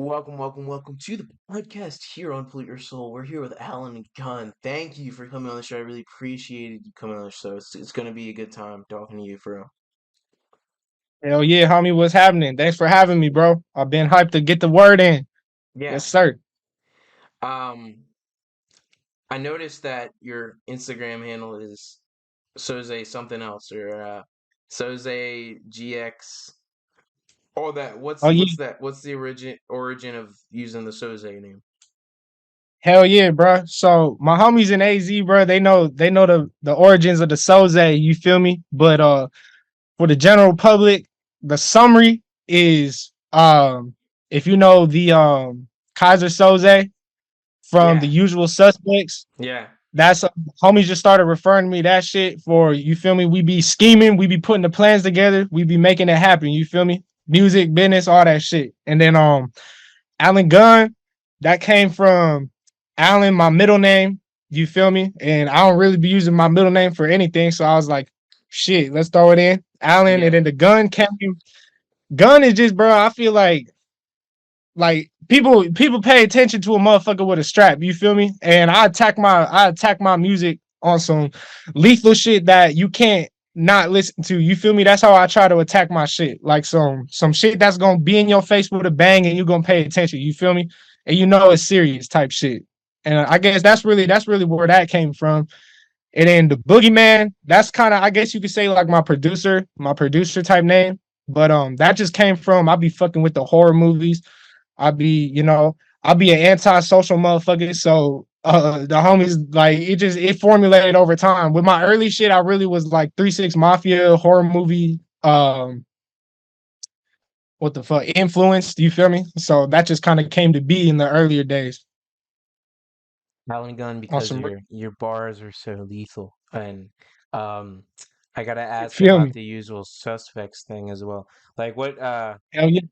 Welcome to the podcast here on Pollute Your Soul. We're here with Alan and Gunn. Thank you for coming on the show. I really appreciated you coming on the show. It's going to be a good time talking to you, for real. Hell yeah, homie, what's happening? Thanks for having me, bro. I've been hyped to get the word in. Yeah. Yes, sir. Um, I noticed that your Instagram handle is Soze something else or Soze GX. All that. Oh yeah, What's that? What's the origin of using the Soze name? hell yeah, bro. So my homies in AZ, bro, they know the origins of the Soze, you feel me? But for the general public, the summary is if you know the Kaiser Soze from the Yeah. usual suspects, Yeah. that's homies just started referring to me that shit for, you feel me? We be scheming, we be putting the plans together, we be making it happen, you feel me? Music, business, all that shit. And then Alan Gunn, that came from Alan, my middle name, you feel me? And I don't really be using my middle name for anything. So I was like, shit, let's throw it in. Alan, and Yeah. then the gun came. Gun is just, bro, I feel like people pay attention to a motherfucker with a strap. You feel me? And I attack my music on some lethal shit that you can't not listen to. You feel me? That's how I try to attack my shit. Like some shit that's gonna be in your face with a bang, and you gonna pay attention. You feel me? And you know it's serious type shit. And I guess that's really where that came from. And then the Boogeyman, that's kind of, I guess you could say, like my producer type name. But that just came from, I be fucking with the horror movies. I'll be an anti-social motherfucker. So the homies, like, it formulated over time. With my early shit, I really was like 3 6 Mafia horror movie, what the fuck, influenced, you feel me? So that just kind of came to be in the earlier days. Alan Gun On because some, your bars are so lethal. And um I gotta ask feel about me? the usual suspects thing as well. Like what Hell yeah.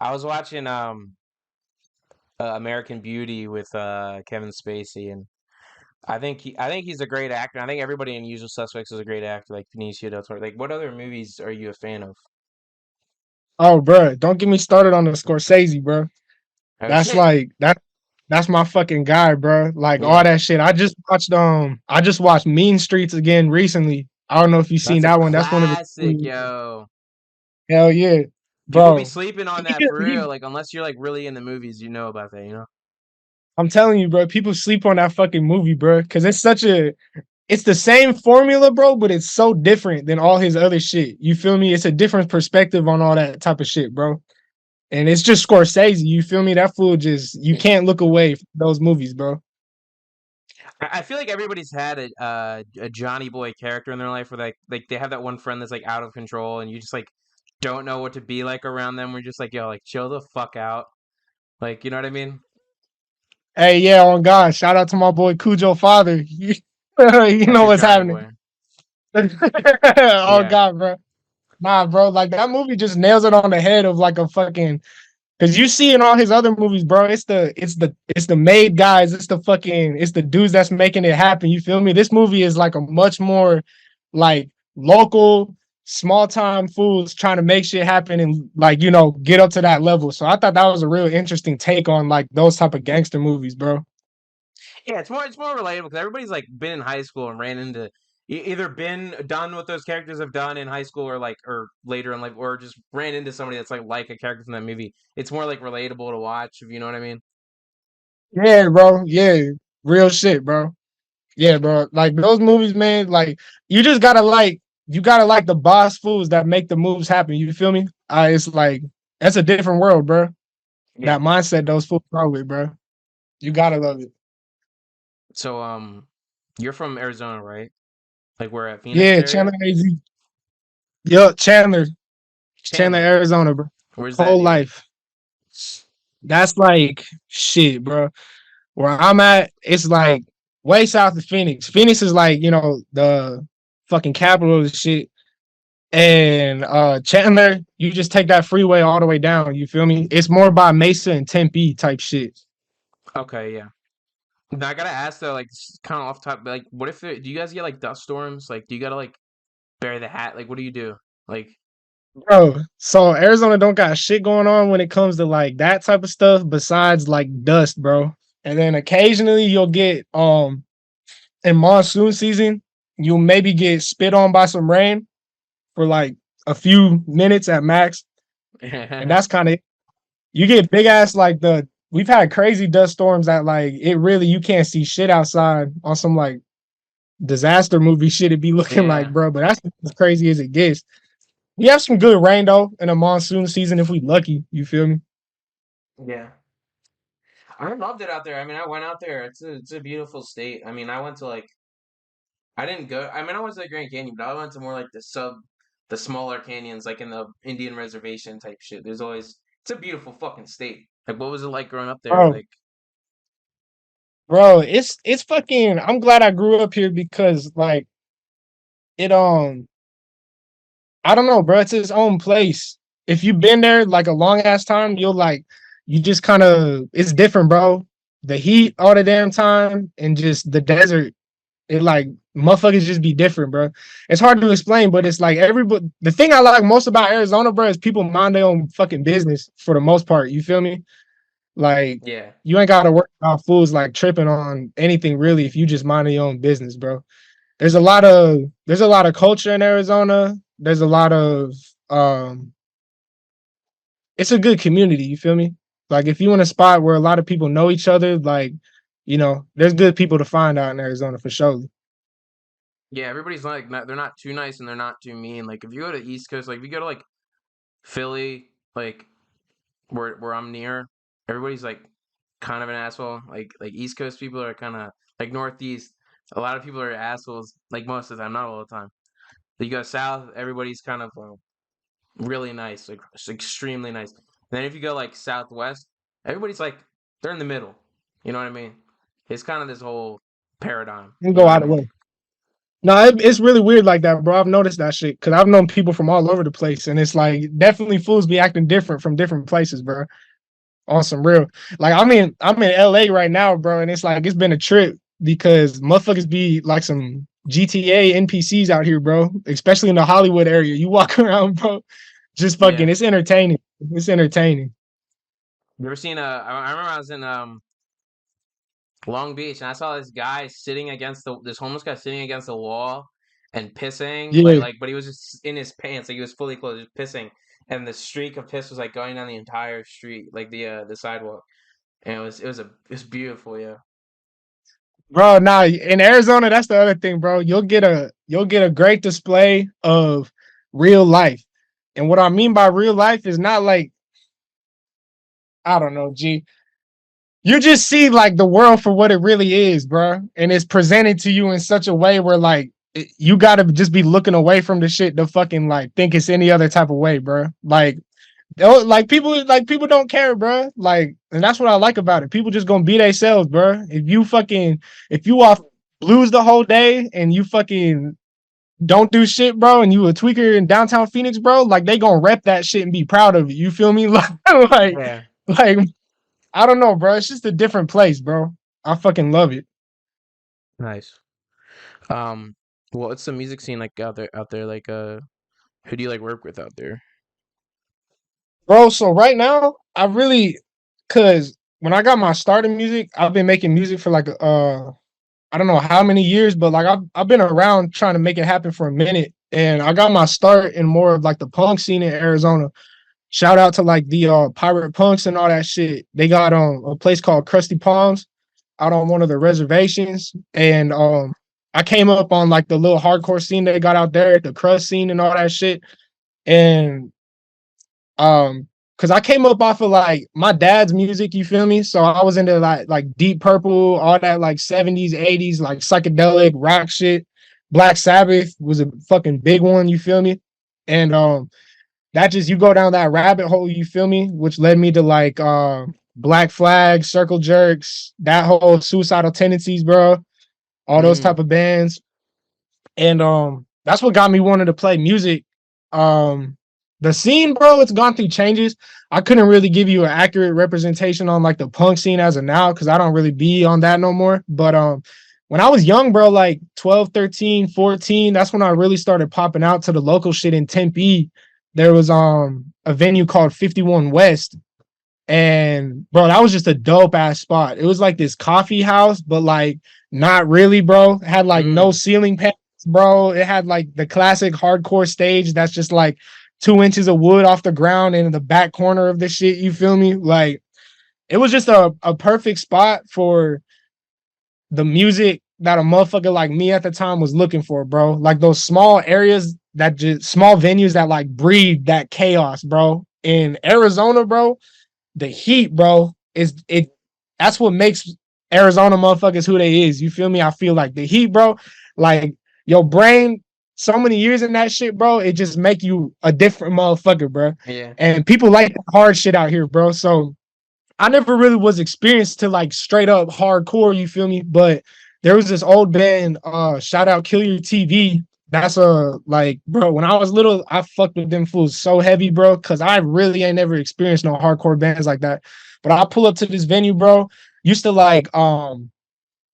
I was watching American Beauty with Kevin Spacey, and I think he's a great actor. I think everybody in Usual Suspects is a great actor, like Benicio del Toro. Like what other movies are you a fan of? Oh, bro, don't get me started on the Scorsese, bro. That's Okay. like that's my fucking guy, bro. Like all Yeah. that shit. I just watched Mean Streets again recently. I don't know if you've seen That's a that one. That's one of classic, the, yo. hell yeah, People be bro. sleeping on He that just, for he, real. Like unless you're like really in the movies, you know about that, you know? I'm telling you, bro. People sleep on that fucking movie, bro, because it's the same formula, bro, but it's so different than all his other shit. You feel me? It's a different perspective on all that type of shit, bro. And it's just Scorsese. You feel me? That fool just, you can't look away from those movies, bro. I feel like everybody's had a Johnny Boy character in their life where like they have that one friend that's like out of control and you just like don't know what to be like around them. We're just like, yo, like chill the fuck out. Like, you know what I mean? Hey, yeah, on God. Shout out to my boy Cujo father. You That's know your what's Johnny happening. Boy. Oh Yeah. God, bro. Nah, bro. Like that movie just nails it on the head of like a fucking, because you see in all his other movies, bro, it's the made guys, it's the dudes that's making it happen. You feel me? This movie is like a much more like local, small time fools trying to make shit happen and like, get up to that level. So I thought that was a real interesting take on like those type of gangster movies, bro. Yeah, it's more relatable because everybody's like been in high school and ran into either been done what those characters have done in high school or like or later in life or just ran into somebody that's like a character from that movie. It's more like relatable to watch, if you know what I mean. Yeah, bro. Yeah. Real shit, bro. Yeah, bro. Like those movies, man, like you just gotta like the boss fools that make the moves happen. You feel me? It's like that's a different world, bro. Yeah. That mindset those fools are with, bro. You gotta love it. So you're from Arizona, right? Like we're at Phoenix Yeah, Chandler area? AZ. Yup, Chandler, Chandler. Arizona, bro. Where's that Whole near? life. That's like shit, bro. Where I'm at, it's like way south of Phoenix. Phoenix is like, the fucking capital of the shit. And Chandler, you just take that freeway all the way down. You feel me? It's more by Mesa and Tempe type shit. Okay, yeah. Now I gotta ask though, like kind of off top, but like, what if do you guys get like dust storms? Like, do you gotta like bury the hat? Like, what do you do? Like, bro. So Arizona don't got shit going on when it comes to like that type of stuff besides like dust, bro. And then occasionally you'll get in monsoon season, you'll maybe get spit on by some rain for like a few minutes at max. And that's kind of you get big ass like the we've had crazy dust storms that like it really you can't see shit outside on some like disaster movie shit it be looking like, Yeah, bro. But that's as crazy as it gets. We have some good rain though in a monsoon season if we lucky. You feel me? yeah. I loved it out there. I mean, I went out there. It's a beautiful state. I mean, I went to like I didn't go. I mean, I went to the Grand Canyon, but I went to more like the smaller canyons, like in the Indian reservation type shit. There's always it's a beautiful fucking state. Like, what was it like growing up there? Bro, Like, bro, it's fucking I'm glad I grew up here because like it I don't know, bro. It's its own place. If you've been there like a long ass time, you'll like you just kind of it's different, bro. The heat all the damn time and just the desert, it like motherfuckers just be different, bro. It's hard to explain, but it's like everybody. The thing I like most about Arizona, bro, is people mind their own fucking business for the most part. You feel me? Like yeah, you ain't got to worry about fools like tripping on anything really if you just mind your own business, bro. There's a lot of culture in Arizona. There's a lot of um it's a good community, you feel me? Like if you in a spot where a lot of people know each other, like, there's good people to find out in Arizona for sure. yeah. Everybody's like, not, they're not too nice and they're not too mean. Like, if you go to East Coast, like if you go to like Philly, like where I'm near, everybody's like kind of an asshole. Like East Coast people are kind of like Northeast. A lot of people are assholes. Like most of the time, not all the time. You go south, everybody's kind of really nice, like extremely nice. And then if you go like southwest, everybody's like they're in the middle. You know what I mean? It's kind of this whole paradigm. You can You know go what I out of the mean? way. No, it's really weird like that, bro. I've noticed that shit because I've known people from all over the place, and it's like definitely fools be acting different from different places, bro. On some real, like I'm in LA right now, bro, and it's like it's been a trip because motherfuckers be like some GTA NPCs out here, bro. Especially in the Hollywood area, you walk around, bro, just fucking. Yeah. It's entertaining. It's entertaining. You ever seen I remember I was in Long Beach and I saw this guy sitting against this homeless guy sitting against the wall and pissing Yeah, but he was just in his pants, like he was fully clothed, just pissing, and the streak of piss was like going down the entire street, like the sidewalk. And it was beautiful, yeah. bro. Nah, in Arizona, that's the other thing, bro. You'll get a great display of real life, and what I mean by real life is not like I don't know, G. You just see like the world for what it really is, bro, and it's presented to you in such a way where like you gotta just be looking away from the shit to fucking like think it's any other type of way, bro. Like people don't care, bro. Like, and that's what I like about it. People just gonna be themselves, bro. If you off blues the whole day and you fucking don't do shit, bro, and you a tweaker in downtown Phoenix, bro, like they gonna rep that shit and be proud of it. You feel me? Like, Yeah. like I don't know, bro. It's just a different place, bro. I fucking love it, Nice. Um, well, it's the music scene like out there. Like, who do you like work with out there? bro. So right now, cause when I got my start in music, I've been making music for like I don't know how many years, but like I've been around trying to make it happen for a minute, and I got my start in more of like the punk scene in Arizona. Shout out to like the pirate punks and all that shit. They got a place called Krusty Palms out on one of the reservations, and I came up on like the little hardcore scene they got out there, the crust scene and all that shit, and because I came up off of like my dad's music, you feel me? So I was into like Deep Purple, all that like 70s, 80s, like psychedelic rock shit. Black Sabbath was a fucking big one, you feel me? And that just you go down that rabbit hole, you feel me? Which led me to like Black Flag, Circle Jerks, that whole suicidal tendencies, bro. All those Mm, type of bands. And that's what got me wanting to play music. Um the scene, bro, it's gone through changes. I couldn't really give you an accurate representation on like the punk scene as of now because I don't really be on that no more. But when I was young, bro, like 12, 13, 14, that's when I really started popping out to the local shit in Tempe. there was a venue called 51 West. And bro, that was just a dope ass spot. It was like this coffee house, but like not really, bro. It had like no Mm. ceiling panels, bro. It had like the classic hardcore stage that's just like 2 inches of wood off the ground in the back corner of the shit. You feel me? Like it was just a perfect spot for the music that a motherfucker like me at the time was looking for, bro. Like those small areas that just small venues that like breed that chaos, bro. In Arizona, bro, the heat, bro, is it that's what makes Arizona motherfuckers who they is. You feel me? I feel like the heat, bro, like your brain, so many years in that shit, bro, it just make you a different motherfucker, bro. Yeah. And people like hard shit out here, bro. So I never really was experienced to like straight up hardcore, you feel me? But there was this old band, shout out Kill Your TV. That's a like, bro, when I was little, I fucked with them fools so heavy, bro, because I really ain't never experienced no hardcore bands like that. But I pull up to this venue, bro. Used to like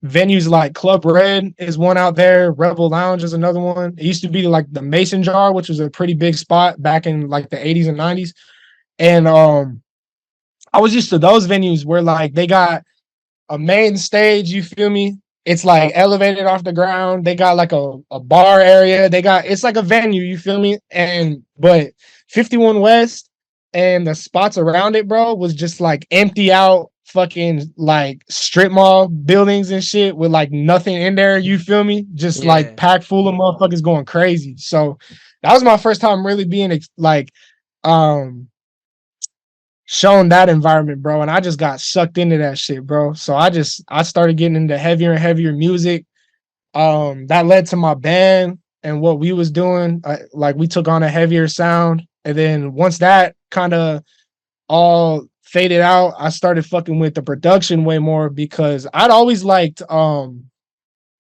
venues like Club Red is one out there, Rebel Lounge is another one. It used to be like the Mason Jar, which was a pretty big spot back in like the 80s and 90s. And I was used to those venues where like they got a main stage, you feel me? It's like elevated off the ground. They got like a bar area. They got it's like a venue, you feel me? And but 51 West and the spots around it, bro, was just like empty out fucking like strip mall buildings and shit with like nothing in there, you feel me? Just like Yeah. packed full of motherfuckers going crazy. So that was my first time really being like um shown that environment, bro. And I just got sucked into that shit, bro. So I started getting into heavier and heavier music. That led to my band and what we was doing. Like we took on a heavier sound. And then once that kind of all faded out, I started fucking with the production way more because I'd always liked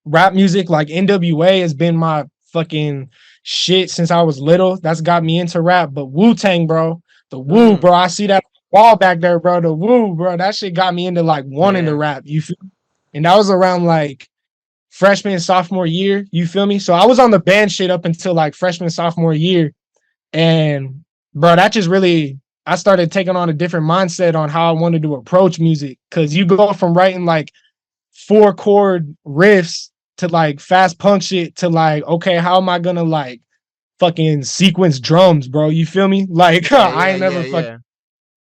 rap music. Like NWA has been my fucking shit since I was little. That's got me into rap. But Wu-Tang, bro. The Wu, Mm. bro. I see that wall back there, bro. The Wu, bro. That shit got me into like wanting to Yeah. rap. You feel me? And that was around like freshman and sophomore year. You feel me? So I was on the band shit up until like freshman, sophomore year. And bro, that just really I started taking on a different mindset on how I wanted to approach music. Cause you go from writing like 4 chord riffs to like fast punk shit to like, okay, how am I gonna like fucking sequence drums, bro? You feel me? Like Yeah. I Yeah. ain't Yeah. never fuck. Yeah.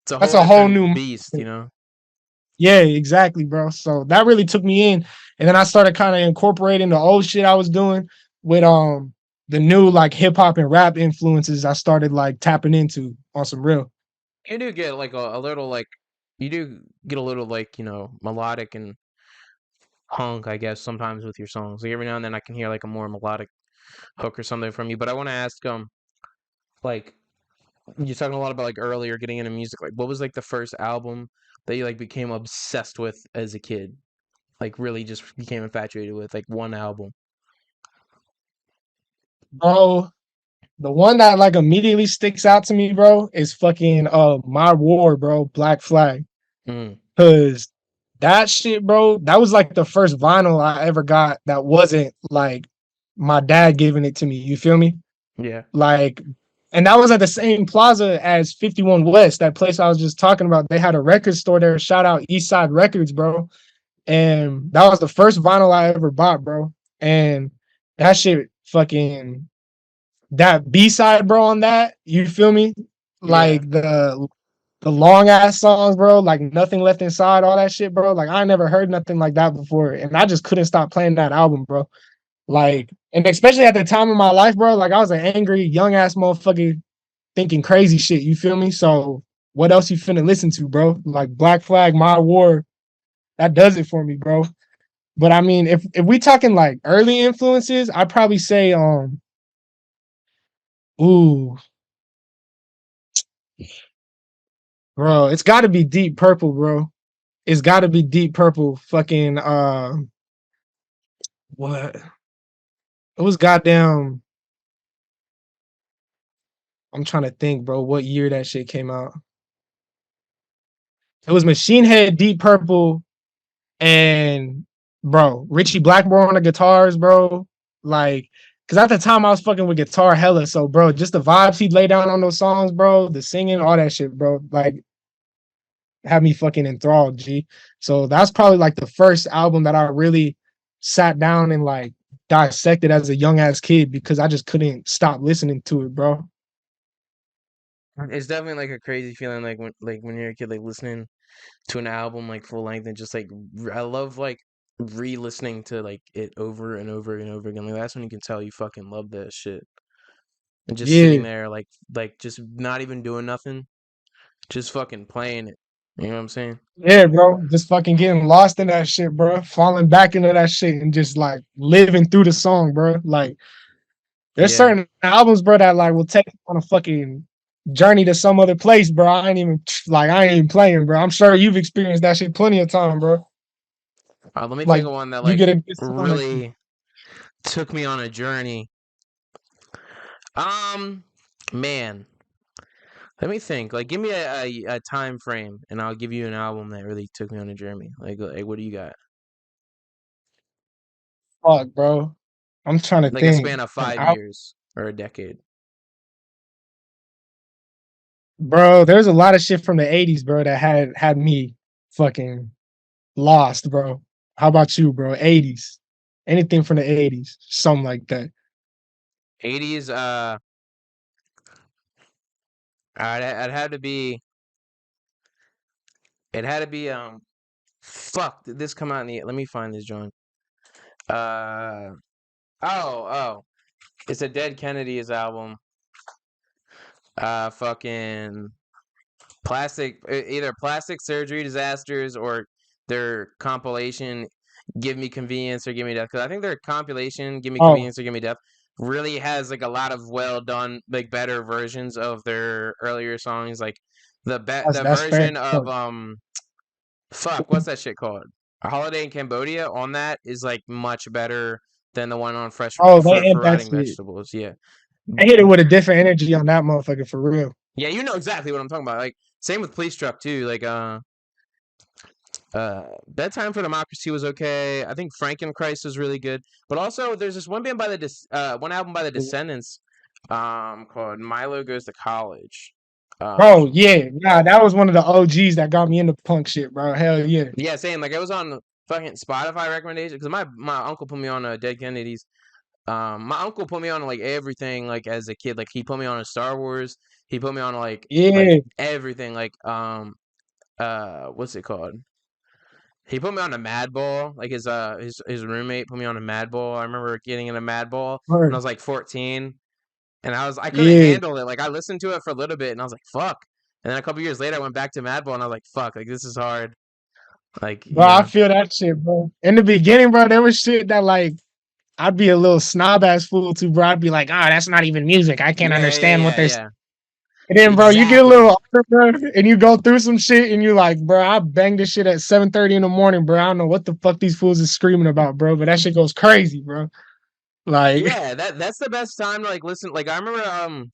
It's a That's whole a whole new. different beast, you know. Yeah, exactly, bro. So that really took me in, and then I started kind of incorporating the old shit I was doing with the new like hip hop and rap influences. I started like tapping into on some real. You do get like a little like you do get a little like, melodic and punk, I guess, sometimes with your songs. Like every now and then I can hear like a more melodic hook or something from you. But I want to ask, like you're talking a lot about like earlier getting into music. Like, what was like the first album that you like became obsessed with as a kid? Like, really just became infatuated with like one album. Bro, the one that like immediately sticks out to me, bro, is fucking My War, bro, Black Flag. Mm, Cause that shit, bro, that was like the first vinyl I ever got that wasn't like my dad giving it to me. You feel me? yeah, Like, and that was at the same plaza as 51 West, that place I was just talking about. They had a record store there. Shout out East Side Records, bro. And that was the first vinyl I ever bought, bro. And that shit fucking that B side, bro, on that, you feel me? yeah. Like the long ass songs, bro, like Nothing Left Inside, all that shit, bro. Like I never heard nothing like that before. And I just couldn't stop playing that album, bro. Like, and especially at the time of my life, bro, like I was an angry, young ass motherfucker thinking crazy shit. You feel me? So what else you finna listen to, bro? Like Black Flag, My War, that does it for me, bro. But I mean, if we talking like early influences, I'd probably say ooh, bro, it's gotta be Deep Purple, bro. It's gotta be Deep Purple. Fucking what? It was goddamn. I'm trying to think, bro, what year that shit came out. It was Machine Head, Deep Purple, and bro, Richie Blackmore on the guitars, bro. Like Cause at the time I was fucking with guitar hella. So bro, just the vibes he'd lay down on those songs, bro, the singing, all that shit, bro. Like had me fucking enthralled, G. So that's probably like the first album that I really sat down and like dissected as a young ass kid because I just couldn't stop listening to it, bro. It's definitely like a crazy feeling, like when you're a kid, like listening to an album like full length and just like I love like re-listening to like it over and over and over again. Like that's when you can tell you fucking love that shit. And just sitting Yeah. there like just not even doing nothing, just fucking playing it. You know what I'm saying? Yeah, bro. Just fucking getting lost in that shit, bro. Falling back into that shit and just like living through the song, bro. Like there's Yeah. certain albums, bro, that like will take you on a fucking journey to some other place, bro. I ain't even playing, bro. I'm sure you've experienced that shit plenty of time, bro. Let me think Like of one that you like get a good song that you, really took me on a journey. Um, man, let me think. Like, give me a time frame, and I'll give you an album that really took me on a journey. Like what do you got? fuck, bro. I'm trying to Like a think. span of An 5 years or a decade. bro, there's a lot of shit from the 80s, bro, that had me fucking lost, bro. How about you, bro? 80s. Anything from the 80s, something like that. 80s. I'd have to be. It had to be. Fuck. Did this come out in the? Let me find this joint. Uh. Oh. It's a Dead Kennedys album. Fucking either plastic surgery disasters or their compilation give me convenience or give me death, because I think their compilation give me Oh, convenience or give me death really has like a lot of well done like better versions of their earlier songs, like the that's fair. version of fuck, what's that shit called, A Holiday in Cambodia, on that is like much better than the one on Fresh Oh, they for hit that Rotting shit. Vegetables. Yeah. They hit it with a different energy on that motherfucker for real. Yeah, you know exactly what I'm talking about. Like same with Police Truck too. Like Bedtime for Democracy was okay. I think Frankenchrist was really good. But also there's this one band by one album by the Descendants called Milo Goes to College. Bro, yeah, nah, that was one of the OGs that got me into punk shit, bro. Hell yeah. Yeah, same. Like it was on fucking Spotify recommendation because my uncle put me on Dead Kennedys. My uncle put me on like everything like as a kid. Like he put me on a Star Wars. He put me on like Yeah, everything. Like what's it called? He put me on a Madball. Like his roommate put me on a Madball. I remember getting in a Madball when I word. was like 14, and I couldn't Yeah. handle it. Like I listened to it for a little bit, and I was like, "Fuck." And then a couple years later, I went back to Madball, and I was like, "Fuck." Like this is hard. Like Bro, I feel that shit, bro. In the beginning, bro, there was shit that like I'd be a little snob ass fool to, bro. I'd be like, ah, that's not even music. I can't yeah, yeah, understand what yeah, they're. yeah. And then, bro, you get a Exactly. little older, bro, and you go through some shit, and you're like, bro, I banged this shit at 7:30 in the morning, bro. I don't know what the fuck these fools is screaming about, bro. But that shit goes crazy, bro. Like, Yeah, that's the best time to like listen. Like I remember,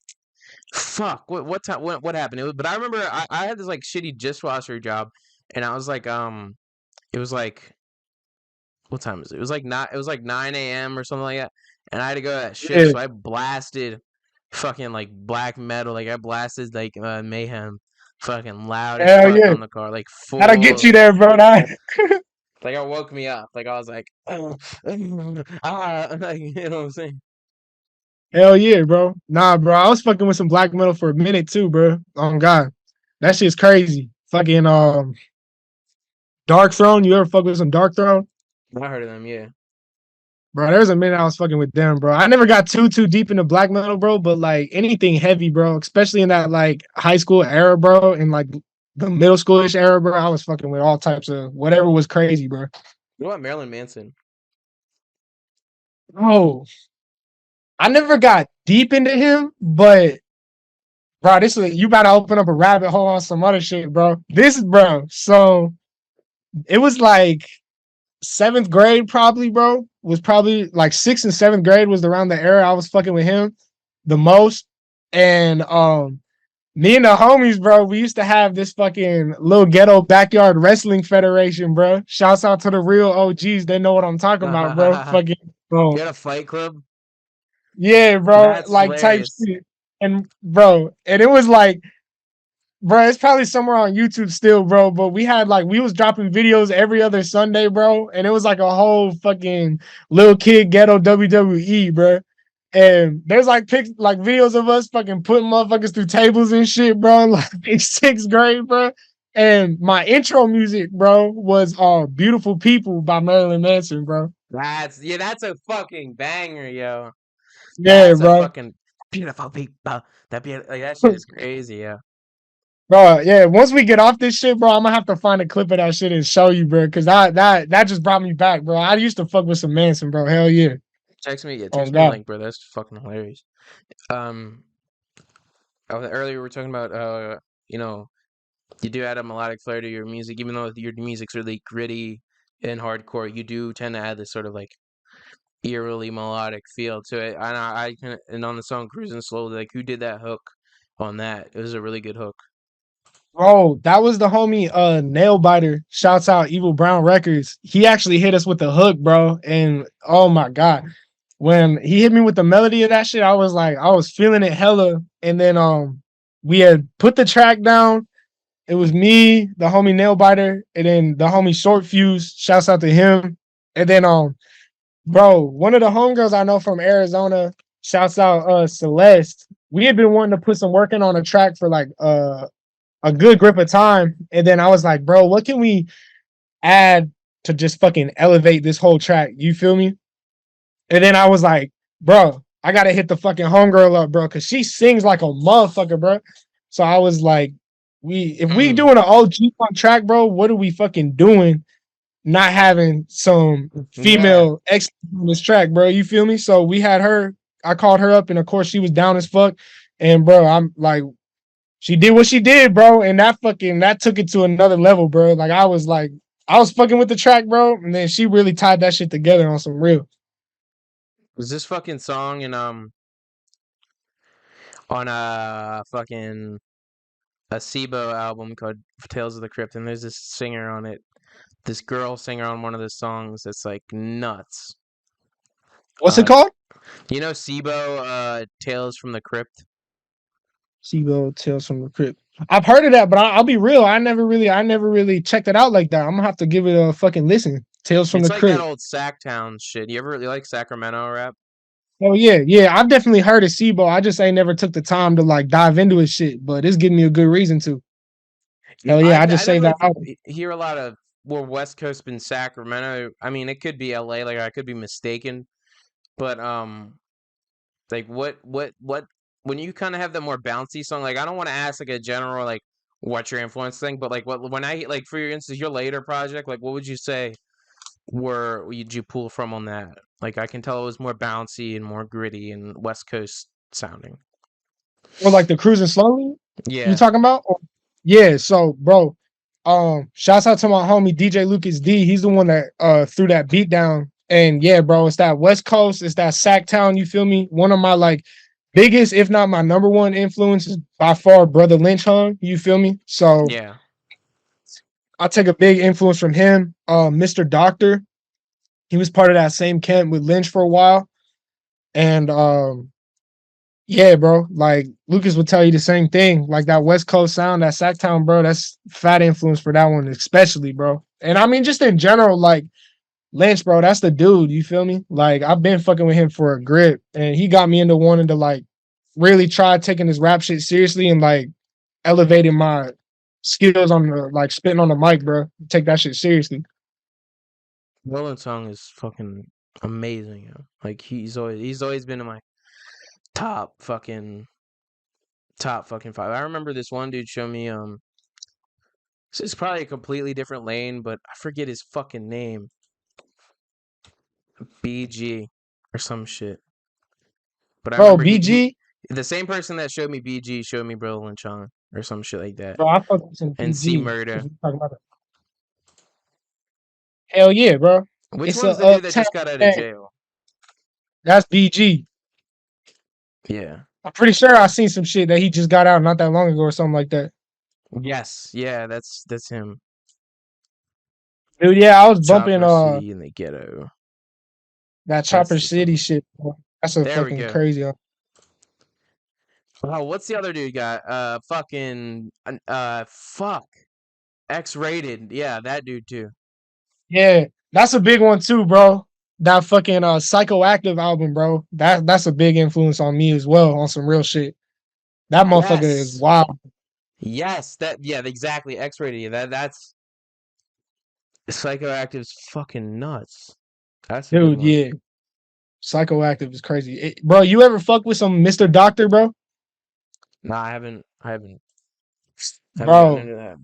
fuck, what time, what happened? But I remember I had this like shitty dishwasher job, and I was like, it was like what time is it? It was like 9 a.m. or something like that. And I had to go to that shift, yeah, so I blasted fucking like black metal. Like I blasted like Mayhem fucking loud as hell fuck yeah, on the car, like gotta get full. you there, bro. That, Like it woke me up. Like I was like, like, you know what I'm saying? hell yeah, bro. Nah, bro, I was fucking with some black metal for a minute too, bro. Oh God, that shit's crazy. Fucking Dark Throne. You ever fuck with some Dark Throne? I heard of them, yeah. Bro, there was a minute I was fucking with them, bro. I never got too deep into black metal, bro, but like anything heavy, bro, especially in that like high school era, bro, and like the middle schoolish era, bro, I was fucking with all types of whatever was crazy, bro. What about Marilyn Manson? Oh, I never got deep into him, but bro, this is you about to open up a rabbit hole on some other shit, bro. This, bro. So it was like seventh grade, probably, bro. Was probably like sixth and seventh grade was around the era I was fucking with him the most. And me and the homies, bro, we used to have this fucking little ghetto backyard wrestling federation, bro. Shouts out to the real OGs. They know what I'm talking about, bro. You Fucking bro. had a Fight Club? Yeah, bro, That's like type hilarious. shit. And bro, and it was like, bro, it's probably somewhere on YouTube still, bro. But we had like we was dropping videos every other Sunday, bro, and it was like a whole fucking little kid ghetto WWE, bro. And there's like pics, like videos of us fucking putting motherfuckers through tables and shit, bro. Like in sixth grade, bro. And my intro music, bro, was "Beautiful People" by Marilyn Manson, bro. That's a fucking banger, yo. Yeah, That's a bro. fucking beautiful people. Like that shit is crazy, yeah. Bro, yeah. Once we get off this shit, bro, I'm gonna have to find a clip of that shit and show you, bro. Cause that just brought me back, bro. I used to fuck with some Manson, bro. Hell yeah. Oh Text me a god. link, bro. That's fucking hilarious. Um, earlier we were talking about you know, you do add a melodic flair to your music, even though your music's really gritty and hardcore. You do tend to add this sort of like eerily melodic feel to it. And and on the song "Cruising Slowly," like who did that hook on that? It was a really good hook. Bro, that was the homie Nail Biter. Shouts out Evil Brown Records. He actually hit us with the hook, bro. And oh my god. When he hit me with the melody of that shit, I was like, I was feeling it hella. And then we had put the track down. It was me, the homie Nail Biter, and then the homie Short Fuse. Shouts out to him. And then bro, one of the homegirls I know from Arizona, shouts out Celeste. We had been wanting to put some work in on a track for like a good grip of time. And then I was like, bro, what can we add to just fucking elevate this whole track? You feel me? And then I was like, bro, I gotta hit the fucking homegirl up, bro, because she sings like a motherfucker, bro. So I was like, if we Mm, doing an OG on track, bro, what are we fucking doing? Not having some yeah. female X on this track, bro. You feel me? So we had her. I called her up, and of course she was down as fuck. And bro, I'm like, she did what she did, bro, and that took it to another level, bro. Like, I was fucking with the track, bro, and then she really tied that shit together on some real. Was this fucking song in on a fucking a Sibo album called Tales of the Crypt, and there's this singer on it, this girl singer on one of the songs that's like nuts. What's it Uh, called? you know Sibo, Tales from the Crypt. Sibo Tales from the Crypt. I've heard of that, but I'll be real. I never really checked it out like that. I'm gonna have to give it a fucking listen. Tales from It's the like that Crypt. old Sacktown shit. You ever really like Sacramento rap? Oh yeah, yeah. I've definitely heard of Sibo. I just ain't never took the time to like dive into his shit, but it's giving me a good reason to. Hell yeah, I I just saved definitely that out. hear a lot of more West Coast than Sacramento. I mean, it could be LA, like I could be mistaken, but like what when you kind of have the more bouncy song, like I don't want to ask like a general like what's your influence thing, but like what when I like for your instance your later project, like what would you say did you pull from on that? Like I can tell it was more bouncy and more gritty and West Coast sounding. Or like the cruising slowly. You Yeah, talking about? Yeah. So, bro, shouts out to my homie DJ Lucas D. He's the one that threw that beat down. And yeah, bro, it's that West Coast, it's that Sacktown. You feel me? One of my like biggest, if not my number one influence, is by far Brother Lynch Hung. You feel me? So yeah. I take a big influence from him. Mr. Doctor, he was part of that same camp with Lynch for a while. And yeah, bro. Like Lucas would tell you the same thing. Like that West Coast sound, that Sacktown, bro. That's fat influence for that one, especially, bro. And I mean, just in general, like Lynch, bro. That's the dude. You feel me? Like I've been fucking with him for a grip, and he got me into wanting to like really try taking this rap shit seriously and like elevating my skills on the like spitting on the mic, bro. Take that shit seriously. Roland Song is fucking amazing. Yo. Like he's always been in my top fucking five. I remember this one dude showed me this is probably a completely different lane, but I forget his fucking name. BG or some shit. But I Bro, remember he BG, the same person that showed me BG showed me Bro Chong or some shit like that. bro. I fuck with some And C BG. If Murder. we talking about it. Hell yeah, bro. Which It's a one's the dude that uptown just got out of thing. jail? That's BG. Yeah. I'm pretty sure I seen some shit that he just got out not that long ago or something like that. Yes. Yeah, that's him. Dude, yeah, I was bumping Chopper City in the ghetto. that That's Chopper the City song. shit. Bro. That's a There we fucking go. crazy. Oh, what's the other dude got? Fuck. X-rated. Yeah, that dude too. Yeah, that's a big one too, bro. That fucking psychoactive album, bro. That's a big influence on me as well on some real shit. That motherfucker is Yes. wild. Yes, exactly. X-rated. Yeah, that's Psychoactive's fucking nuts. That's a good Dude, one. yeah. Psychoactive is crazy. Bro, you ever fuck with some Mr. Doctor, bro? No, I haven't gotten Bro, into that.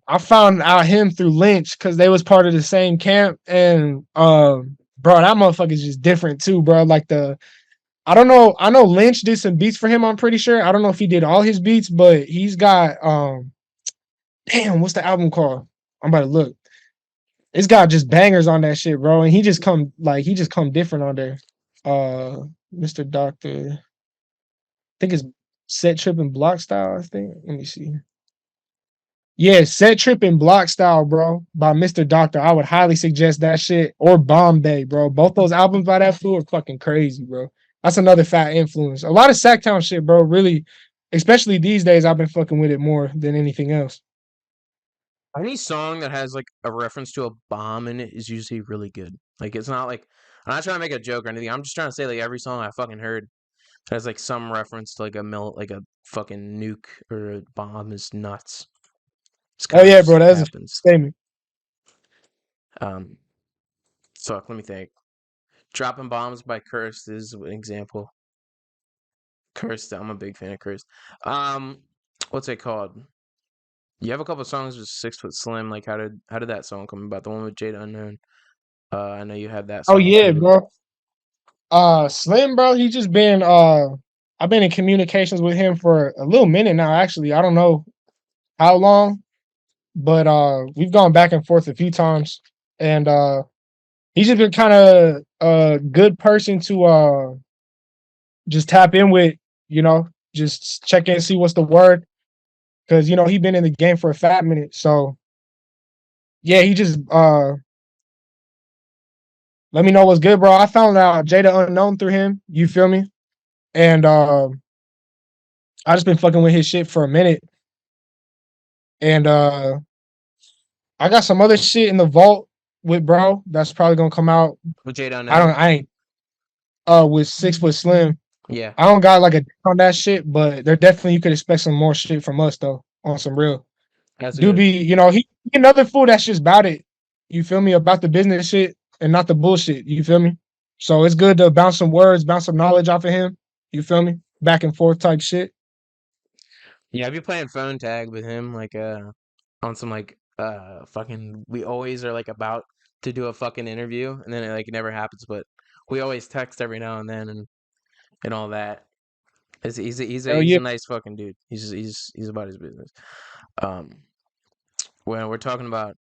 I found out him through Lynch because they was part of the same camp. And bro, that motherfucker's just different too, bro. Like I don't know. I know Lynch did some beats for him, I'm pretty sure. I don't know if he did all his beats, but he's got damn, what's the album called? I'm about to look. It's got just bangers on that shit, bro. And he just come different on there. Mr. Doctor. I think it's Set Trip and Block Style, I think. Let me see. Yeah, Set Trip and Block Style, bro, by Mr. Doctor. I would highly suggest that shit. Or Bombay, bro. Both those albums by that fool are fucking crazy, bro. That's another fat influence. A lot of Sacktown shit, bro. Really, especially these days, I've been fucking with it more than anything else. Any song that has like a reference to a bomb in it is usually really good. Like it's not like I'm not trying to make a joke or anything. I'm just trying to say like every song I fucking heard has like some reference to like a fucking nuke or a bomb is nuts. It's Oh kind of yeah, just bro. That's a happens. statement. Um, fuck. Let me think. Dropping Bombs by Cursed is an example. Cursed. I'm a big fan of Cursed. What's it called? You have a couple songs with 6 Foot Slim. Like how did that song come about? The one with Jada Unknown. I know you have that Oh song yeah, too. bro. Slim, bro, he's just been I've been in communications with him for a little minute now, actually. I don't know how long, but we've gone back and forth a few times. And he's just been kind of a good person to just tap in with, you know, just check in, see what's the word. Cause he been in the game for a fat minute. So yeah, he just let me know what's good, bro. I found out Jada Unknown through him. You feel me? And I just been fucking with his shit for a minute. And I got some other shit in the vault with bro that's probably gonna come out. With Jada I Unknown. don't I ain't with 6 Foot Slim. Yeah, I don't got like a on that shit, but there definitely you could expect some more shit from us though on some real. that's good. DUBBY, he another fool that's just about it. You feel me? About the business shit and not the bullshit. You feel me? So it's good to bounce some words, bounce some knowledge off of him. You feel me? Back and forth type shit. Yeah, I've been playing phone tag with him, like on some like fucking. We always are like about to do a fucking interview, and then it like never happens. But we always text every now and then, and all that. Hell He's yeah. a nice fucking dude. He's about his business. Um, when we're talking about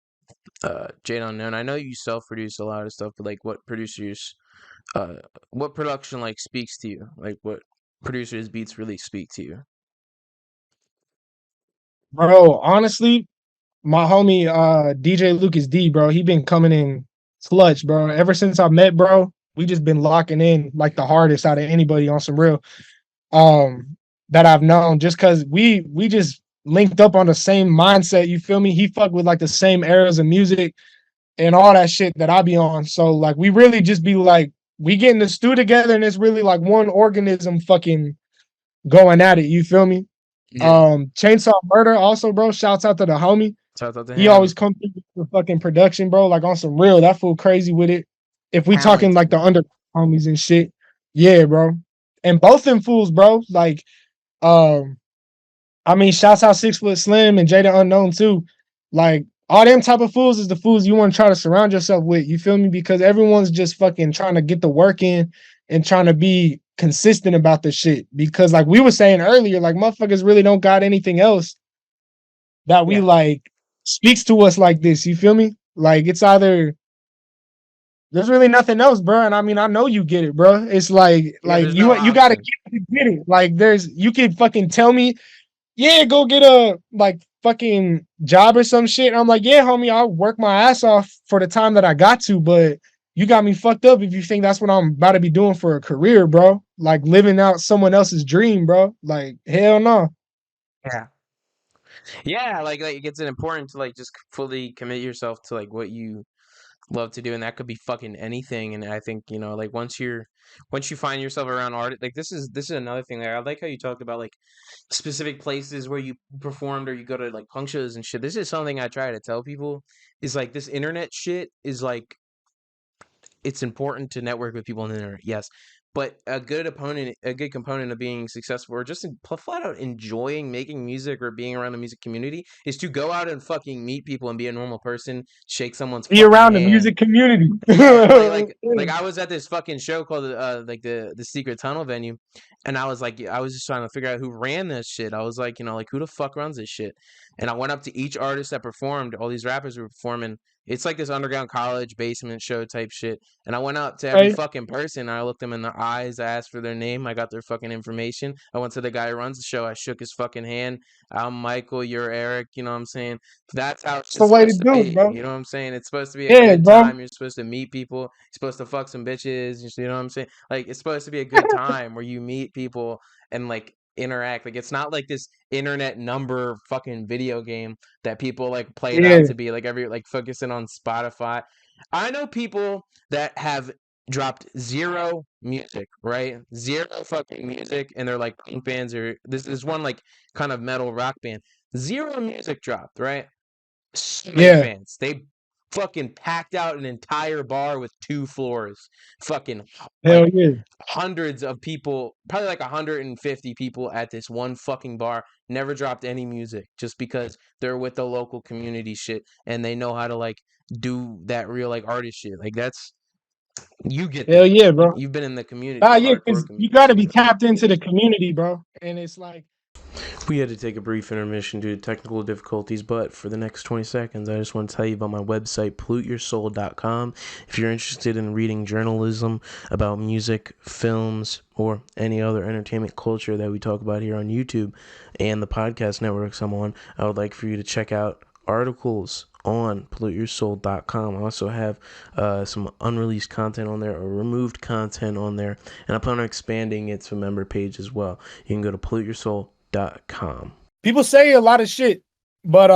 Jade Unknown, I know you self-produce a lot of stuff, but like uh, what production like speaks to you? Like what producers' beats really speak to you? Bro, honestly, my homie DJ Lucas D, bro, he been coming in clutch, bro. Ever since I met, bro, we just been locking in like the hardest out of anybody on some real that I've known just cause we just linked up on the same mindset, you feel me? He fucked with like the same eras of music and all that shit that I be on. So like we really just be like we get in the stew together and it's really like one organism fucking going at it, you feel me? Yeah, Chainsaw Murder also, bro. Shouts out to the homie. shout out to He him. always come through with the fucking production, bro. Like on some real, that fool crazy with it. If we talking like Talented. the under homies and shit, yeah, bro. And both them fools, bro. Like, um, I mean, shouts out 6 Foot Slim and Jada Unknown too. Like all them type of fools is the fools you want to try to surround yourself with. You feel me? Because everyone's just fucking trying to get the work in and trying to be consistent about the shit. Because like we were saying earlier, like motherfuckers really don't got anything else that we Yeah, like speaks to us like this. You feel me? Like it's either there's really nothing else, bro. And I mean, I know you get it, bro. It's yeah. like There's no you gotta option. get it to get it. Like there's you could fucking tell me, yeah, go get a like fucking job or some shit. And I'm like, yeah, homie, I'll work my ass off for the time that I got to, but you got me fucked up if you think that's what I'm about to be doing for a career, bro. Like living out someone else's dream, bro. Like hell no. Yeah. Yeah, like it's important to like just fully commit yourself to like what you love to do, and that could be fucking anything. And I think, you know, like once you find yourself around art, like this is another thing. Like I like how you talked about like specific places where you performed or you go to like punk shows and shit. This is something I try to tell people is like this internet shit is like it's important to network with people on the internet, yes. But a good component of being successful or just flat out enjoying making music or being around the music community is to go out and fucking meet people and be a normal person, shake someone's Be fucking around the hand. music community. Yeah, like I was at this fucking show called like the Secret Tunnel venue, and I was just trying to figure out who ran this shit. I was like, you know, like who the fuck runs this shit? And I went up to each artist that performed. All these rappers were performing. It's like this underground college basement show type shit. And I went up to every Hey, fucking person. I looked them in the eyes. I asked for their name. I got their fucking information. I went to the guy who runs the show. I shook his fucking hand. I'm Michael. You're Eric. You know what I'm saying? That's how it's the it's way to supposed to do it, be. bro. You know what I'm saying? It's supposed to be a Yeah, good bro. time. You're supposed to meet people. You're supposed to fuck some bitches. You know what I'm saying? Like it's supposed to be a good time where you meet people and like interact. Like it's not like this internet number fucking video game that people like play it out Yeah. to be like every like focusing on Spotify. I know people that have dropped zero music, right? Zero fucking music, and they're like punk bands or this is one like kind of metal rock band. Zero music dropped, right? So many Yeah. fans. They fucking packed out an entire bar with 2 floors. Fucking Hell like yeah. hundreds of people, probably like 150 people at this one fucking bar, never dropped any music just because they're with the local community shit and they know how to like do that real like artist shit. Like that's you get Hell that. yeah, bro. You've been in the community, Ah, the yeah, hardcore because you community, got so to you be know that. tapped into the community, bro. And it's like, We had to take a brief intermission due to technical difficulties, but for the next 20 seconds, I just want to tell you about my website, polluteyoursoul.com. If you're interested in reading journalism about music, films, or any other entertainment culture that we talk about here on YouTube and the podcast networks I'm on, I would like for you to check out articles on polluteyoursoul.com. I also have some unreleased content on there or removed content on there, and I plan on expanding it to a member page as well. You can go to polluteyoursoul.com. people say a lot of shit, but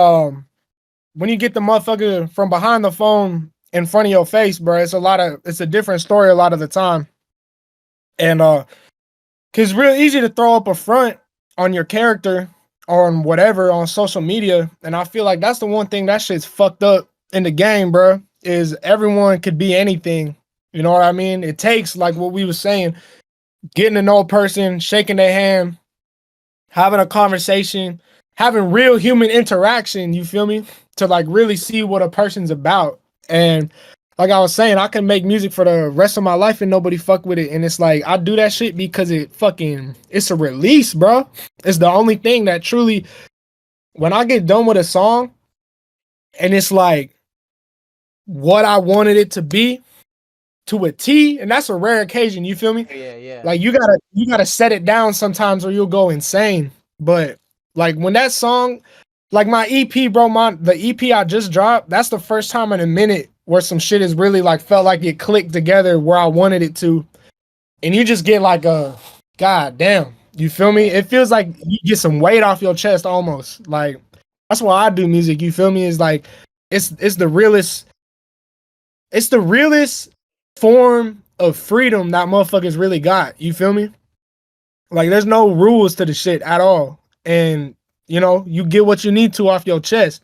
when you get the motherfucker from behind the phone in front of your face, bro, it's a different story a lot of the time. And cause it's real easy to throw up a front on your character or on whatever on social media. And I feel like that's the one thing that shit's fucked up in the game, bro, is everyone could be anything. You know what I mean? It takes, like what we were saying, getting to know a person, shaking their hand, having a conversation, having real human interaction, you feel me? To like really see what a person's about. And like I was saying, I can make music for the rest of my life and nobody fuck with it. And it's like I do that shit because it's a release, bro. It's the only thing that truly, when I get done with a song and it's like what I wanted it to be to a T, and that's a rare occasion, you feel me? Yeah, yeah. Like you gotta set it down sometimes or you'll go insane. But like when that song, like my EP, bro, the EP I just dropped, that's the first time in a minute where some shit is really like felt like it clicked together where I wanted it to. And you just get like a god damn. You feel me? Yeah. It feels like you get some weight off your chest almost. Like that's why I do music. You feel me? Is like it's the realest, it's the realest form of freedom that motherfuckers really got. You feel me? Like there's no rules to the shit at all. And you know, you get what you need to off your chest.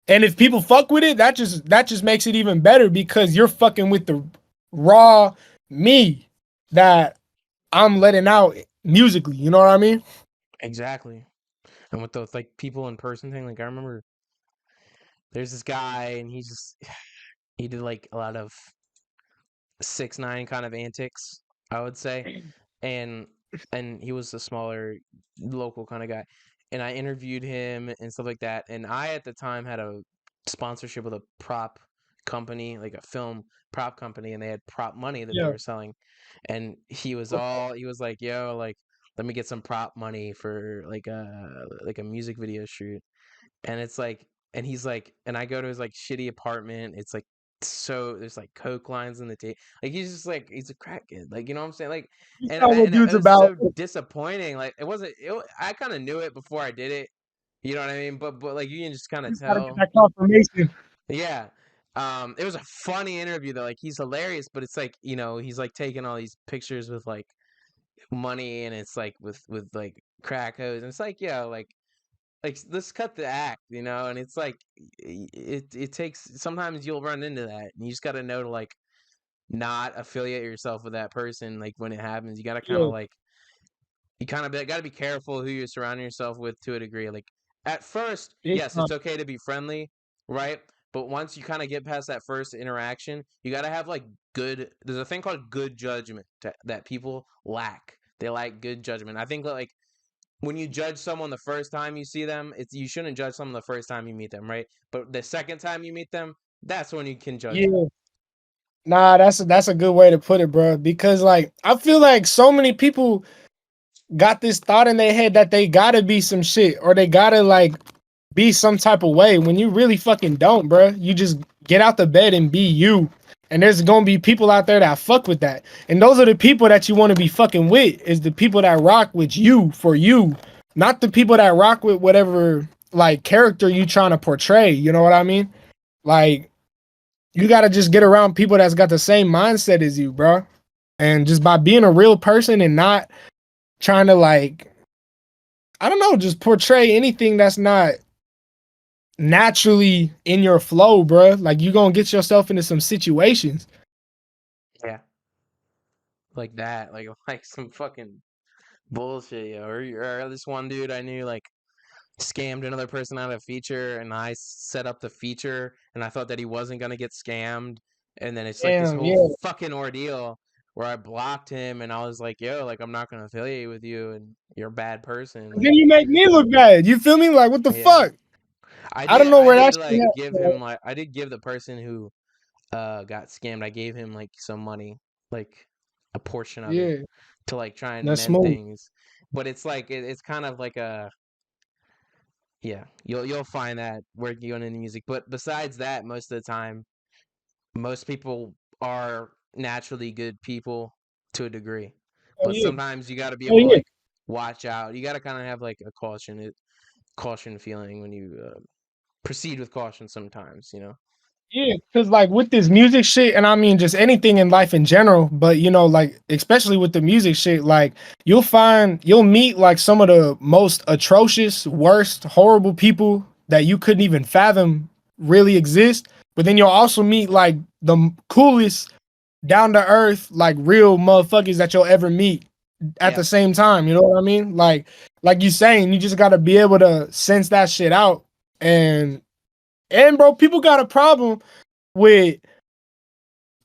And if people fuck with it, that just makes it even better because you're fucking with the raw me that I'm letting out musically. You know what I mean? Exactly. And with the like people in person thing, like I remember there's this guy and he did like a lot of 6ix9ine kind of antics, I would say. And he was a smaller local kind of guy. And I interviewed him and stuff like that. And I at the time had a sponsorship with a prop company, like a film prop company, and they had prop money that they Yeah. were selling. And he was like, yo, like let me get some prop money for like a music video shoot. And it's like and he's like and I go to his like shitty apartment. It's like so there's like coke lines in the tape. Like he's just like he's a crack kid. Like you know what I'm saying? Like You and saw what and it dude's was about. so disappointing. Like it wasn't. I kind of knew it before I did it. You know what I mean? But like you can just kind You of just gotta get tell. that confirmation. Yeah. It was a funny interview though. Like he's hilarious, but it's like he's like taking all these pictures with like money, and it's like with like crack hose, and it's like like let's cut the act, and it's like it takes sometimes you'll run into that, and you just got to know to like not affiliate yourself with that person. Like when it happens, you got to kind Yeah, of like you kind of got to be careful who you surround yourself with to a degree. Like at first, big yes, time. it's okay to be friendly, right? But once you kind of get past that first interaction, you got to have like there's a thing called good judgment that people lack. They lack good judgment. I think that like when you judge someone the first time you see them, you shouldn't judge someone the first time you meet them, right? But the second time you meet them, that's when you can judge them. Yeah. Nah, that's a good way to put it, bro. Because like I feel like so many people got this thought in their head that they gotta be some shit or they gotta like be some type of way when you really fucking don't, bro. You just get out the bed and be you. And there's gonna be people out there that fuck with that. And those are the people that you want to be fucking with, is the people that rock with you for you, not the people that rock with whatever like character you trying to portray. You know what I mean? Like you gotta just get around people that's got the same mindset as you, bro. And just by being a real person and not trying to like, I don't know, just portray anything that's not naturally in your flow, bro. Like you gonna get yourself into some situations. Yeah, like that, like some fucking bullshit, or this one dude I knew like scammed another person out of a feature, and I set up the feature, and I thought that he wasn't gonna get scammed, and then it's like this Damn, whole yeah. fucking ordeal where I blocked him, and I was like, "Yo, like I'm not gonna affiliate with you, and you're a bad person." And Like, then you make me look bad. You feel me? Like what the yeah, fuck? I don't know I where that did shit like give happened. him like I did give the person who got scammed. I gave him like some money, like a portion of it, Yeah, to like try and that's mend smooth. things. But it's like it's kind of like a yeah, you'll find that working on any music. But besides that, most of the time, most people are naturally good people to a degree. Oh But yeah, sometimes you got to be oh able to yeah, like watch out. You got to kind of have like a caution feeling when you proceed with caution. Sometimes. yeah. Cause like with this music shit, and I mean just anything in life in general, but you know, like especially with the music shit, like you'll meet like some of the most atrocious, worst, horrible people that you couldn't even fathom really exist. But then you'll also meet like the coolest, down to earth, like real motherfuckers that you'll ever meet at Yeah, the same time. You know what I mean? Like you saying, you just gotta be able to sense that shit out. And bro, people got a problem with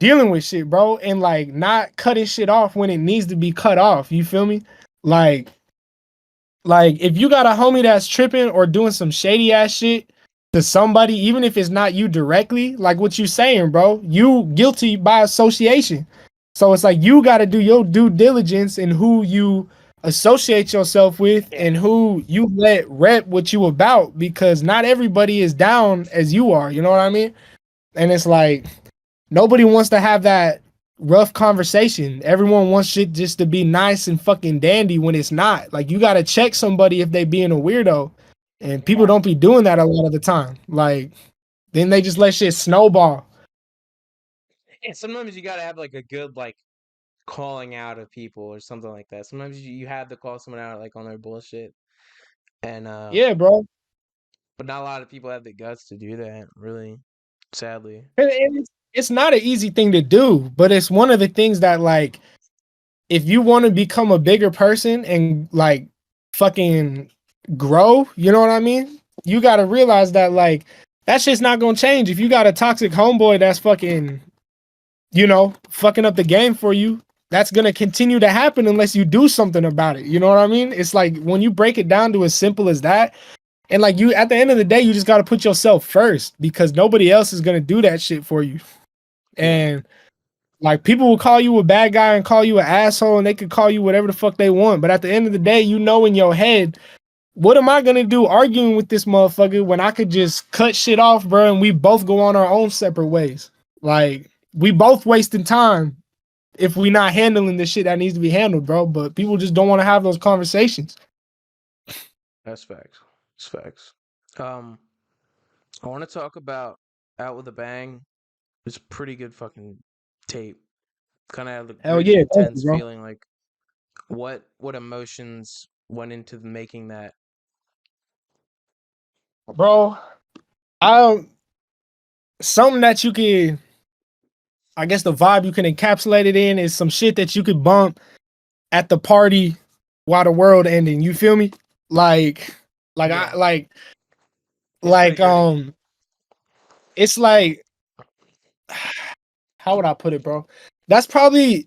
dealing with shit, bro, and like not cutting shit off when it needs to be cut off. You feel me? Like, like if you got a homie that's tripping or doing some shady ass shit to somebody, even if it's not you directly, like what you saying, bro, you guilty by association. So it's like you got to do your due diligence in who you associate yourself with yeah, and who you let rep what you about, because not everybody is down as you are. You know what I mean? And it's like nobody wants to have that rough conversation. Everyone wants shit just to be nice and fucking dandy when it's not. Like you gotta check somebody if they being a weirdo. And people yeah. don't be doing that a lot of the time. Like then they just let shit snowball. And sometimes you gotta have like a good like calling out of people or something like that. Sometimes you have to call someone out like on their bullshit, and Yeah, bro. but not a lot of people have the guts to do that. Really, sadly. And it's not an easy thing to do, but it's one of the things that like if you want to become a bigger person and like fucking grow, you know what I mean? You got to realize that like that shit's not going to change. If you got a toxic homeboy that's fucking, you know, fucking up the game for you, that's going to continue to happen unless you do something about it. You know what I mean? It's like when you break it down to as simple as that, and like you at the end of the day, you just got to put yourself first because nobody else is going to do that shit for you. Yeah, And like people will call you a bad guy and call you an asshole and they could call you whatever the fuck they want. But at the end of the day, you know in your head, what am I gonna do arguing with this motherfucker when I could just cut shit off, bro, and we both go on our own separate ways? Like, we both wasting time if we not handling the shit that needs to be handled, bro. But people just don't want to have those conversations. That's facts. It's facts. I want to talk about Out with a Bang. It's a pretty good fucking tape. Kind of had a Hell really yeah, thank you, intense bro. feeling. Like, what emotions went into making that? Bro, I something that you could, I guess the vibe you can encapsulate it in is some shit that you could bump at the party while the world ending. You feel me? Like, like Yeah, I like it's pretty like gritty. it's like, how would I put it, bro? That's probably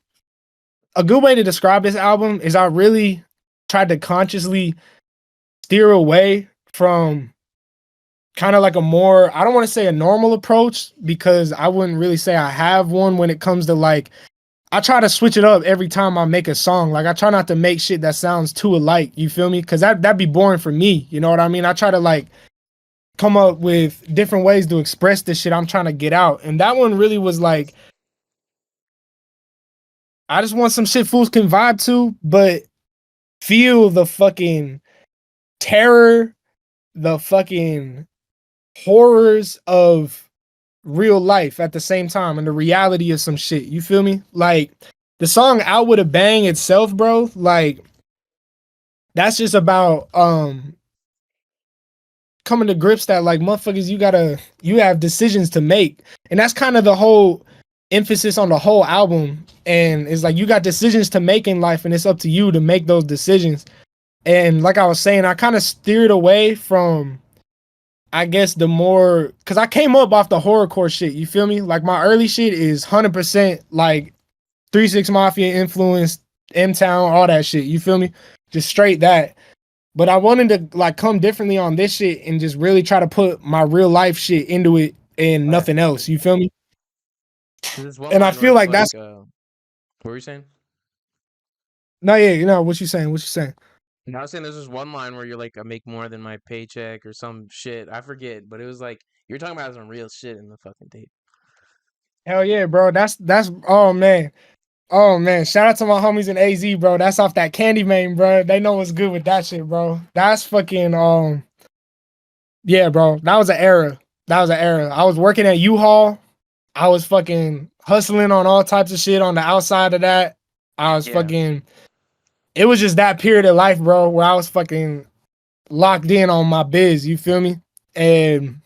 a good way to describe this album is I really tried to consciously steer away from kind of like a more, I don't want to say a normal approach because I wouldn't really say I have one when it comes to like, I try to switch it up every time I make a song. Like I try not to make shit that sounds too alike, you feel me? Cause that'd be boring for me, you know what I mean? I try to like come up with different ways to express the shit I'm trying to get out. And that one really was like, I just want some shit fools can vibe to, but feel the fucking terror, the fucking horrors of real life at the same time and the reality of some shit. You feel me? Like the song Out with a Bang itself, bro, like that's just about coming to grips that like motherfuckers you have decisions to make. And that's kind of the whole emphasis on the whole album. And it's like you got decisions to make in life and it's up to you to make those decisions. And like I was saying, I kind of steered away from, I guess, the more, because I came up off the horrorcore shit. You feel me? Like my early shit is 100% like 3 6 Mafia influenced, M Town, all that shit. You feel me? Just straight that. But I wanted to like come differently on this shit and just really try to put my real life shit into it and Right. nothing else. You feel me? There's one And I line where feel it's like like, that's what were you saying? no, yeah, you know what you saying? What you saying? And I was saying there's this one line where you're like, I make more than my paycheck or some shit. I forget, but it was like you're talking about some real shit in the fucking tape. Hell yeah, bro. That's oh man. Oh man, shout out to my homies in AZ, bro. That's off that Candy Mane, bro. They know what's good with that shit, bro. That's fucking yeah, bro. That was an era. That was an era. I was working at U-Haul. I was fucking hustling on all types of shit on the outside of that. I was Yeah. fucking, it was just that period of life, bro, where I was fucking locked in on my biz, you feel me? And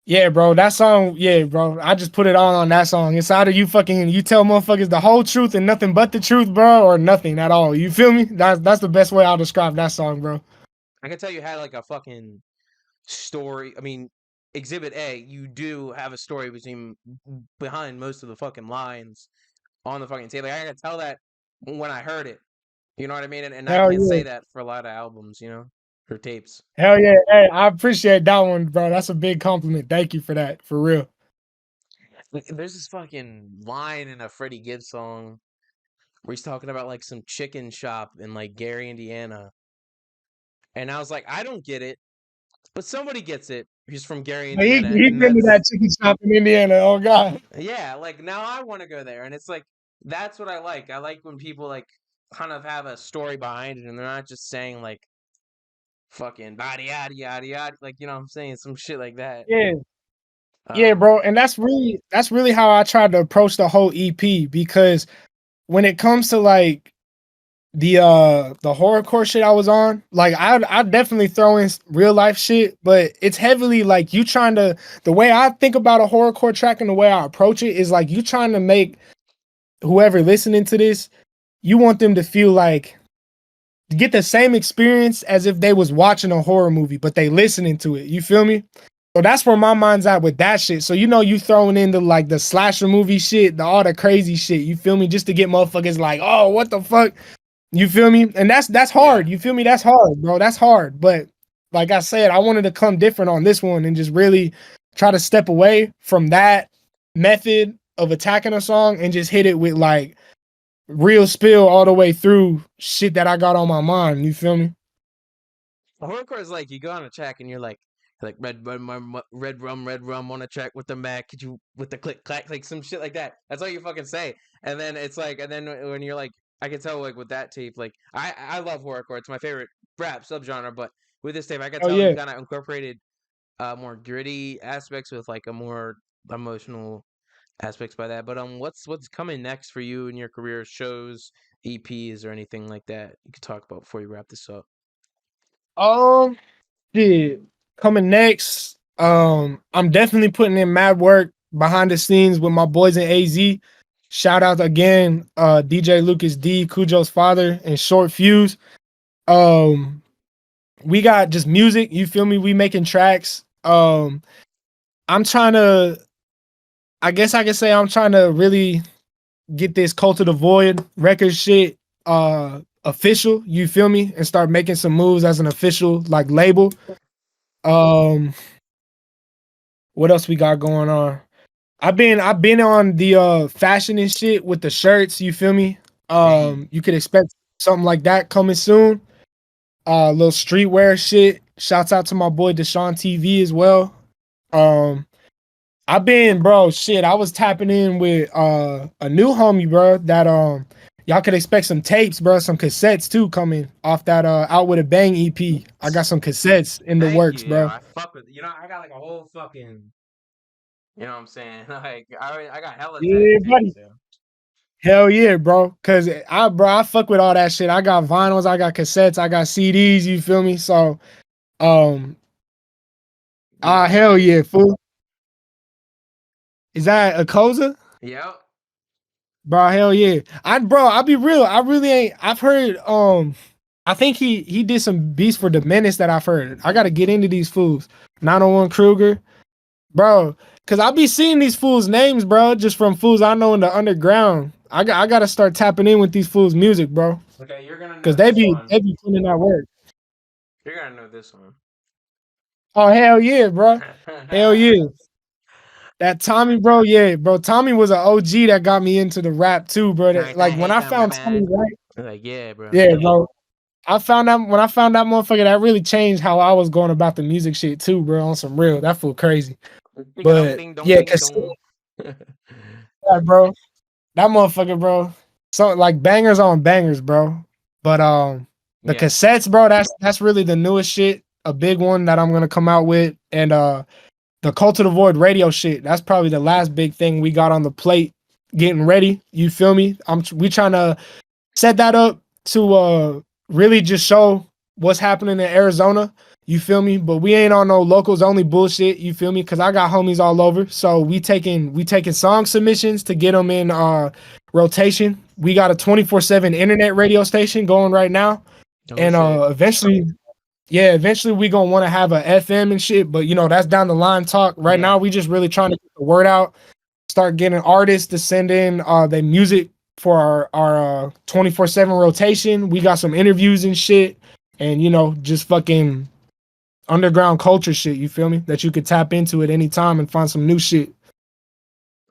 yeah, bro, that song, yeah, bro. I just put it on that song. It's either you fucking you tell motherfuckers the whole truth and nothing but the truth, bro, or nothing at all. You feel me? That's the best way I'll describe that song, bro. I can tell you had like a fucking story. I mean, Exhibit A, you do have a story behind most of the fucking lines on the fucking tape. Like I can tell that when I heard it. You know what I mean? And I Hell can't yeah. say that for a lot of albums, or tapes. Hell yeah. Hey, I appreciate that one, bro. That's a big compliment. Thank you for that. For real. Like, there's this fucking line in a Freddie Gibbs song where he's talking about like some chicken shop in like Gary, Indiana. And I was like, I don't get it, but somebody gets it. He's from Gary, He Indiana, he and been to that chicken shop in Indiana. Oh God. yeah, like now I want to go there. And it's like that's what I like. I like when people like kind of have a story behind it and they're not just saying like fucking body yada yada yada, like you know what I'm saying, some shit like that. Yeah. Yeah, Um bro. And that's really how I tried to approach the whole EP because when it comes to like the horrorcore shit I was on, like I definitely throw in real life shit, but it's heavily like you trying to, the way I think about a horrorcore track and the way I approach it is like you trying to make whoever listening to this, you want them to feel like get the same experience as if they was watching a horror movie, but they listening to it. You feel me? So that's where my mind's at with that shit. So you know you throwing in the like the slasher movie shit, all the crazy shit. You feel me? Just to get motherfuckers like, oh, what the fuck? You feel me? And that's yeah. hard. You feel me? That's hard, bro. That's hard. But like I said, I wanted to come different on this one and just really try to step away from that method of attacking a song and just hit it with like real spill all the way through shit that I got on my mind. You feel me? The horrorcore is like you go on a track and you're like, like red rum on a track with the Mac, could you with the click clack, like some shit like that. That's all you fucking say. And then it's like, and then when you're like, I can tell like with that tape, like I love horrorcore. It's my favorite rap subgenre, but with this tape, I can Oh tell you yeah. kind of incorporated more gritty aspects with like a more emotional aspects by that. But what's coming next for you in your career? Shows, EPs, or anything like that you could talk about before you wrap this up? Um, shit. Coming next. I'm definitely putting in mad work behind the scenes with my boys in AZ. Shout out again, DJ Lucas D, Cujo's father, and Short Fuse. Um, we got just music, you feel me? We making tracks. I'm trying to, I guess I can say I'm trying to really get this Cult of the Void record shit official, you feel me? And start making some moves as an official like label. Um, what else we got going on? I've been on the fashion and shit with the shirts, you feel me? Hey, You could expect something like that coming soon. Little streetwear shit. Shouts out to my boy Deshaun TV as well. Um, I've been, bro, shit. I was tapping in with a new homie, bro, that y'all could expect some tapes, bro, some cassettes too coming off that Out with a Bang EP. I got some cassettes in the thank you. works, Yeah, bro. I fuck with I got like a whole fucking. You know what I'm saying? Like I got hella Yeah, tapes. buddy. Yeah. Hell yeah, bro. Cause I fuck with all that shit. I got vinyls, I got cassettes, I got CDs, you feel me? So um Yeah. hell yeah, fool. Is that a Koza? Yep. Bro, hell yeah. I'll be real. I really ain't I've heard I think he did some beats for the Menace that I've heard. I gotta get into these fools. 901 Kruger. Bro, cause I be seeing these fools' names, bro, just from fools I know in the underground. I gotta start tapping in with these fools' music, bro. Okay, you're gonna Cause know this one. they be putting in that work. You're gonna know this one. Oh hell yeah, bro. Hell yeah. That Tommy, bro, yeah, bro. Tommy was an OG that got me into the rap too, bro. Like when I found Tommy, right? Like, yeah, bro. Yeah, bro. I found out when I found that motherfucker that really changed how I was going about the music shit too, bro. On some real, that fool crazy. Ding dong, But ding dong, yeah, ding cause dong. yeah, bro, that motherfucker, bro. So like bangers on bangers, bro. But the Yeah. cassettes, bro. That's really the newest shit. A big one that I'm gonna come out with, and the Cult of the Void radio shit. That's probably the last big thing we got on the plate. Getting ready, you feel me? We trying to set that up to really just show what's happening in Arizona. You feel me? But we ain't on no locals only bullshit. You feel me? Cause I got homies all over. So we taking song submissions to get them in rotation. We got a 24/7 internet radio station going right now, Oh and shit. eventually we gonna want to have a FM and shit. But you know that's down the line talk. Right Yeah. now we just really trying to get the word out, start getting artists to send in their music for our 24/7 rotation. We got some interviews and shit, and you know, just fucking underground culture shit, you feel me? That you could tap into at any time and find some new shit.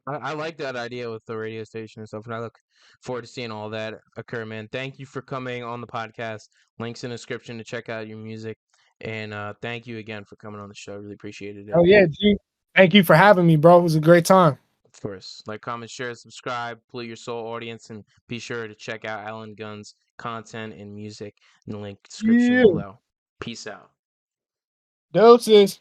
I like that idea with the radio station and stuff, and I look forward to seeing all that occur, man. Thank you for coming on the podcast. Links in the description to check out your music. And thank you again for coming on the show. Really appreciated it. Oh yeah, G. Thank you for having me, bro. It was a great time. Of course. Like, comment, share, subscribe, Pollute Your Soul audience, and be sure to check out Alan Gunn's content and music in the link description Yeah. below. Peace out. Doses.